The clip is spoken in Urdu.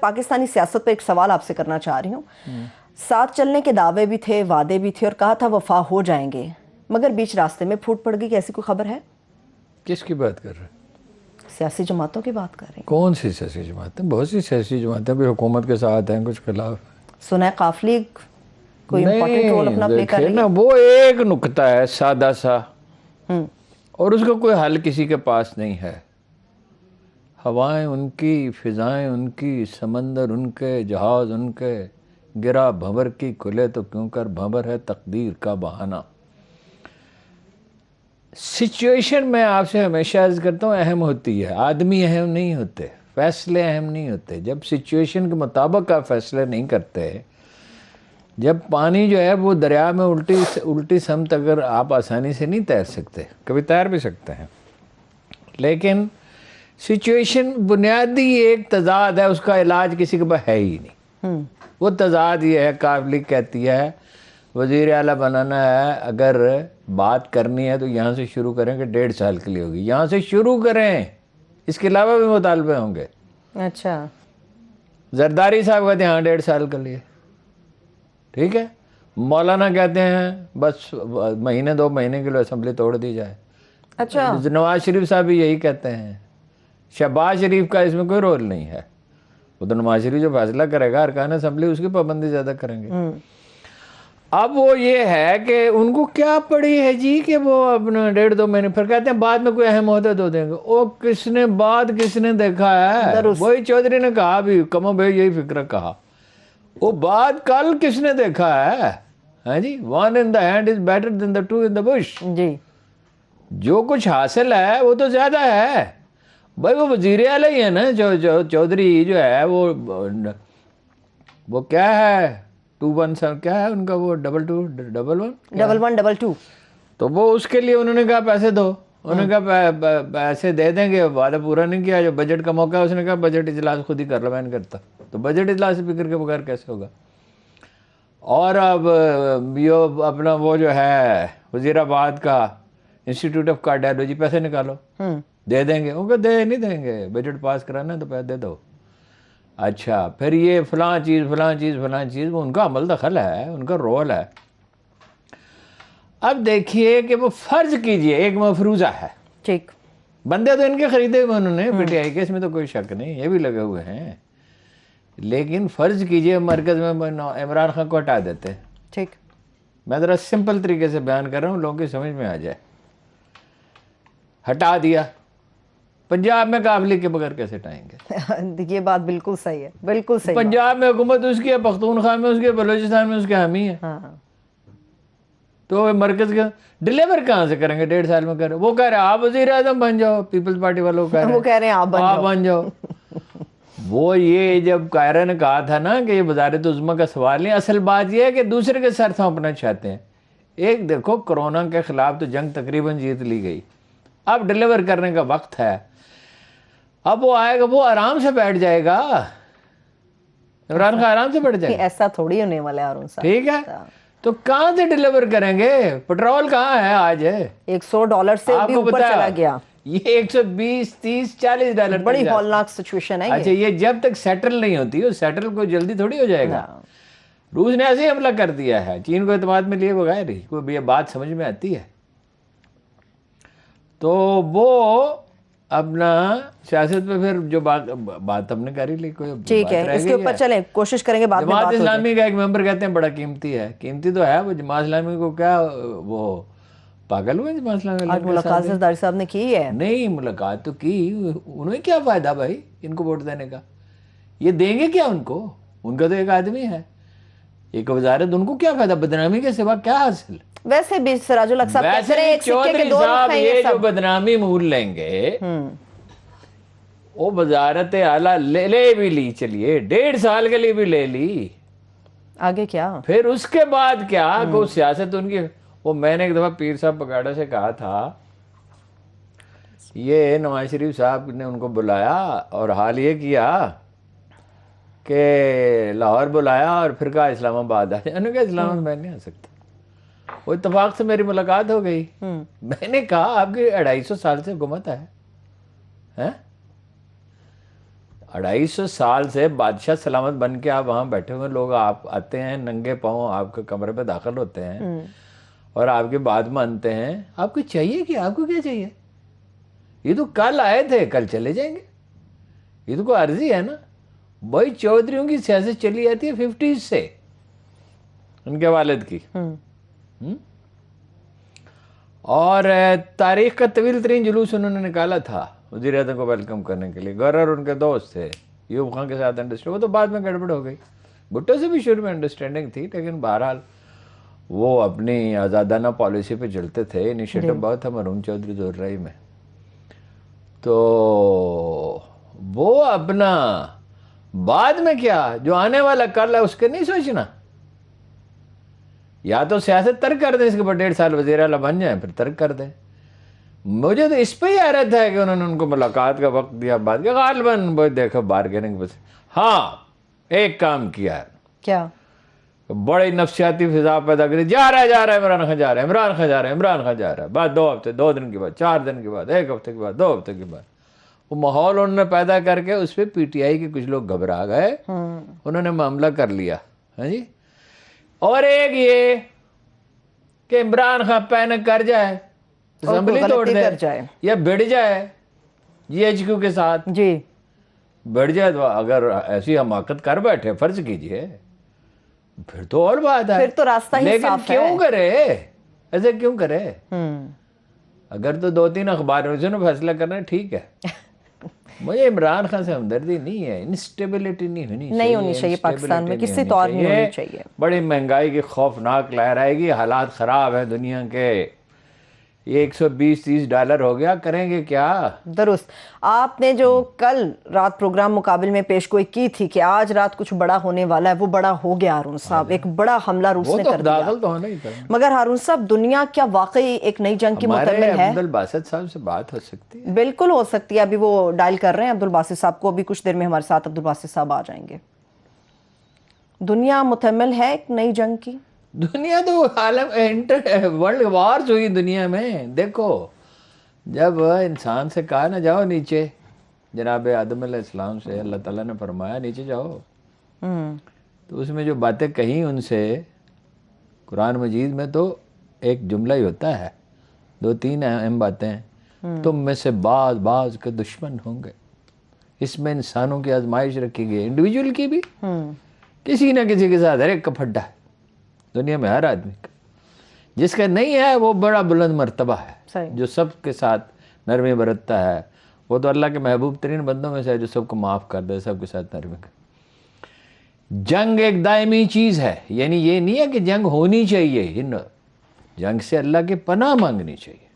پاکستانی سیاست پہ ایک سوال آپ سے کرنا چاہ رہی ہوں. ساتھ چلنے کے دعوے بھی تھے، وعدے بھی تھے اور کہا تھا وفا ہو جائیں گے، مگر بیچ راستے میں پھوٹ پڑ گئی. کہ ایسی کوئی خبر ہے؟ کس کی بات کر رہے ہیں؟ سیاسی جماعتوں کی بات کر رہی ہیں. کون سی سیاسی جماعتیں؟ بہت سی سیاسی جماعتیں بھی حکومت کے ساتھ ہیں، کچھ خلاف. سنا ہے قاف لیگ کوئی امپورٹنٹ رول اپنا پلے کر رہی ہے. وہ ایک نکتہ ہے سادہ سا، اور اس کا کوئی حل کسی کے پاس نہیں ہے. ہوائیں ان کی، فضائیں ان کی، سمندر ان کے، جہاز ان کے، گرا بھنور کی کھلے تو کیوں کر بھنور ہے تقدیر کا بہانہ. سچویشن میں آپ سے ہمیشہ عرض کرتا ہوں اہم ہوتی ہے، آدمی اہم نہیں ہوتے، فیصلے اہم نہیں ہوتے. جب سچویشن کے مطابق آپ فیصلے نہیں کرتے، جب پانی جو ہے وہ دریا میں الٹی سمت اگر آپ آسانی سے نہیں تیر سکتے، کبھی تیر بھی سکتے ہیں، لیکن سچویشن بنیادی ایک تضاد ہے، اس کا علاج کسی کے پاس ہے ہی نہیں. وہ تضاد یہ ہے، قاف لیگ کہتی ہے وزیر اعلیٰ بنانا ہے، اگر بات کرنی ہے تو یہاں سے شروع کریں کہ 1.5 سال کے لیے ہوگی. یہاں سے شروع کریں، اس کے علاوہ بھی مطالبے ہوں گے. اچھا، زرداری صاحب کہتے ہیں ہاں 1.5 سال کے لیے، ٹھیک ہے. مولانا کہتے ہیں بس مہینے 2 مہینے کے لیے اسمبلی توڑ دی جائے. اچھا، نواز شریف صاحب بھی یہی کہتے ہیں. شہباز شریف کا اس میں کوئی رول نہیں ہے، وہ تو نواز شریف جو فیصلہ کرے گا ارکان اسمبلی اس کی پابندی زیادہ کریں گے. اب وہ یہ ہے کہ ان کو کیا پڑی ہے جی کہ وہ اپنا 1.5-2 مہینے پھر کہتے ہیں بعد میں کوئی اہم عہدہ تو دیں گے. وہ کس نے بعد کس نے دیکھا ہے؟ وہی چودھری نے کہا بھی، کمو بھائی یہی فکر کہا. وہ بعد کل کس نے دیکھا ہے؟ ہاں جی، 1 in the hand is better than the 2 in the bush. جی، جو کچھ حاصل ہے وہ تو زیادہ ہے بھائی. وہ وزیر اعلیٰ ہی ہے نا، جو چودھری جو ہے وہ کیا ہے 217 کیا ہے ان کا، وہ 222 تو وہ اس کے لیے انہوں نے کہا پیسے دو. انہوں نے کہا پیسے دے دیں گے، وعدہ پورا نہیں کیا. جو بجٹ کا موقع ہے اس نے کہا بجٹ اجلاس خود ہی کر لو، میں نہیں کرتا. تو بجٹ اجلاس فکر کے بغیر کیسے ہوگا؟ اور اب یہ اپنا وہ جو ہے وزیر آباد کا انسٹیٹیوٹ آف کارڈیالوجی، پیسے نکالو، دے دیں گے. وہ کہ دے نہیں دیں گے، بجٹ پاس کرانا ہے تو پیسے دے دو. اچھا، پھر یہ فلاں چیز وہ ان کا عمل دخل ہے، ان کا رول ہے. اب دیکھیے کہ وہ فرض کیجئے ایک مفروضہ ہے، ٹھیک، بندے تو ان کے خریدے ہوئے انہوں نے پی ٹی آئی کے، اس میں تو کوئی شک نہیں، یہ بھی لگے ہوئے ہیں. لیکن فرض کیجئے مرکز میں عمران خان کو ہٹا دیتے. ٹھیک، میں ذرا سمپل طریقے سے بیان کر رہا ہوں، لوگوں کی سمجھ میں آ جائے. ہٹا دیا، پنجاب میں قاف لیگ کے بغیر کیسے ہٹائیں گے؟ یہ بات بالکل صحیح ہے، بالکل صحیح. پنجاب میں حکومت اس کی ہے، پختونخوا میں اس کی ہے، بلوچستان میں اس کے حامی ہے. تو مرکز کا ڈلیور کہاں سے کریں گے؟ 1.5 سال میں کریں. وہ کہہ رہے ہیں آپ وزیر اعظم بن جاؤ، پیپلز پارٹی والوں وہ کہہ رہے ہیں آپ بن جاؤ. وہ یہ جب قاہرہ نے کہا تھا نا کہ یہ وزارت عظمیٰ کا سوال نہیں، اصل بات یہ ہے کہ دوسرے کے سر سونپنا چاہتے ہیں. ایک دیکھو کرونا کے خلاف تو جنگ تقریباً جیت لی گئی، اب ڈلیور کرنے کا وقت ہے. اب وہ آئے گا، وہ آرام سے بیٹھ جائے گا، عمران خان آرام سے بیٹھ جائے گا. ایسا تھوڑی ہونے والا ہے ہارون صاحب. ٹھیک ہے، تو کہاں سے ڈلیور کریں گے؟ پٹرول کہاں ہے آج؟ $100 سے بھی اوپر چلا گیا. یہ 120 30 $40 بڑی ہولناک سچویشن ہے. اچھا، یہ جب تک سیٹل نہیں ہوتی، وہ سیٹل کوئی جلدی تھوڑی ہو جائے گا. روس نے ایسے ہی حملہ کر دیا ہے، چین کو اعتماد میں لیے بغیر ہی. کوئی یہ بات سمجھ میں آتی ہے؟ تو وہ اپنا سیاست پہ پھر جو بات ہم نے کری لی، کوئی ٹھیک ہے، اس کے اوپر چلیں، کوشش کریں گے بعد میں. جماعت اسلامی کا ایک ممبر کہتے ہیں بڑا قیمتی ہے. قیمتی تو ہے، وہ جماعت اسلامی کو کیا وہ پاگل ہوئے جماعت اسلامی؟ آج ملاقات زرداری صاحب نے کی ہے. نہیں، ملاقات تو کی، انہیں کیا فائدہ بھائی ان کو ووٹ دینے کا؟ یہ دیں گے کیا ان کو؟ ان کا تو ایک آدمی ہے، ایک وزارت، ان کو کیا فائدہ؟ بدنامی کے سوا کیا حاصل؟ ویسے بھی سراج الحق صاحب کہتے ہیں ایک سکے کے دو رخ ہیں. یہ جو بدنامی مول لیں گے، وہ وزارت اعلیٰ لے بھی لی، چلیے 1.5 سال کے لیے بھی لے لی، آگے کیا؟ پھر اس کے بعد کیا؟ کوئی سیاست ان کی. وہ میں نے ایک دفعہ پیر صاحب پگاڑا سے کہا تھا، یہ نواز شریف صاحب نے ان کو بلایا اور حال یہ کیا کہ لاہور بلایا اور پھر کہا اسلام آباد آ جائے. انہوں نے کہا اسلام آباد میں نہیں آ سکتا. وہ اتفاق سے میری ملاقات ہو گئی. میں نے کہا آپ کی 250 سال سے حکومت ہے، 250 سال سے بادشاہ سلامت بن کے آپ وہاں بیٹھے ہوئے لوگ آپ آتے ہیں ننگے پاؤں آپ کے کمرے پہ داخل ہوتے ہیں اور آپ کی بات مانتے ہیں. آپ کو چاہیے کیا؟ آپ کو کیا چاہیے؟ یہ تو کل آئے تھے کل چلے جائیں گے. یہ تو کوئی عرضی ہے نا. بھائی چودھریوں کی سیاست چلی جاتی ہے 50s سے ان کے والد کی. اور تاریخ کا طویل ترین جلوس انہوں نے نکالا تھا وزیر اعظم کو ویلکم کرنے کے لیے. گورنر ان کے دوست تھے ایوب خان کے ساتھ انڈرسٹینڈ. وہ تو بعد میں گڑبڑ ہو گئی. بھٹو سے بھی شروع میں انڈرسٹینڈنگ تھی لیکن بہرحال وہ اپنی آزادانہ پالیسی پہ چلتے تھے. انیشیٹو بہت تھا مرحوم چودھری ظہور رئی میں. تو وہ اپنا بعد میں کیا جو آنے والا کل ہے اس کے نہیں سوچنا. یا تو سیاست ترک کر دیں اس کے بعد 1.5 سال وزیر اعلیٰ بن جائیں پھر ترک کر دیں. مجھے تو اس پہ ہی حیرت ہے کہ انہوں نے ان کو ملاقات کا وقت دیا بعد کہ غالباً وہ دیکھو بارگیننگ بس. ہاں ایک کام کیا ہے. کیا؟ بڑی نفسیاتی فضا پیدا کری. جا رہا ہے عمران خان جا رہا ہے عمران خان جا رہا ہے عمران خان جا رہا ہے. بعد 2 ہفتے 2 دن کے بعد 4 دن کے بعد 1 ہفتے کے بعد 2 ہفتے کے بعد وہ ماحول انہوں نے پیدا کر کے اس پہ پی ٹی آئی کے کچھ لوگ گھبرا گئے. انہوں نے معاملہ کر لیا. ہاں جی. اور ایک یہ کہ عمران خان پینک کر جائے اسمبلی توڑ دے یا بڑھ جائے جی ایچ کیو کے ساتھ. جی بڑھ جائے تو اگر ایسی حماقت کر بیٹھے فرض کیجئے پھر تو اور بات ہے. پھر تو راستہ ہی لیکن صاف ہے. کیوں کرے ایسے کیوں کرے؟ اگر تو 2-3 اخباروں سے فیصلہ کرنا ہے ٹھیک ہے. مجھے عمران خان سے ہمدردی نہیں ہے. انسٹیبلٹی نہیں ہونی چاہیے پاکستان میں کسی طور نہیں ہونی چاہیے. بڑی مہنگائی کی خوفناک لہر آئے گی. حالات خراب ہیں دنیا کے. یہ $120-30 ہو گیا. کریں گے کیا؟ درست. آپ نے جو کل رات پروگرام مقابل میں پیش گوئی کی تھی کہ آج رات کچھ بڑا ہونے والا ہے وہ بڑا ہو گیا. ہارون صاحب ایک بڑا حملہ روس نے کر دیا. داخل تو ہونا ہی تھا. مگر ہارون صاحب دنیا کیا واقعی ایک نئی جنگ کی متمل ہے؟ عبدالباسط صاحب سے بات ہو سکتی ہے؟ بالکل ہو سکتی ہے. ابھی وہ ڈائل کر رہے ہیں عبدالباسط صاحب کو. ابھی کچھ دیر میں ہمارے ساتھ عبدالباسط صاحب آ جائیں گے. دنیا متمل ہے ایک نئی جنگ کی. دنیا تو عالم ورلڈ وارز ہوئی دنیا میں. دیکھو جب انسان سے کہا نہ جاؤ نیچے جناب آدم علیہ السلام سے اللہ تعالیٰ نے فرمایا نیچے جاؤ تو اس میں جو باتیں کہیں ان سے قرآن مجید میں تو ایک جملہ ہی ہوتا ہے. 2-3 اہم باتیں ہیں. تم میں سے بعض کے دشمن ہوں گے. اس میں انسانوں کی آزمائش رکھی گئی انڈیویجول کی بھی. کسی نہ کسی کے ساتھ ہر ایک کا پھڈا ہے دنیا میں ہر آدمی کا. جس کا نہیں ہے وہ بڑا بلند مرتبہ ہے. جو سب کے ساتھ نرمی برتتا ہے وہ تو اللہ کے محبوب ترین بندوں میں سے ہے جو سب کو معاف کر دے سب کے ساتھ نرمی کر. جنگ ایک دائمی چیز ہے. یعنی یہ نہیں ہے کہ جنگ ہونی چاہیے. جنگ سے اللہ کی پناہ مانگنی چاہیے.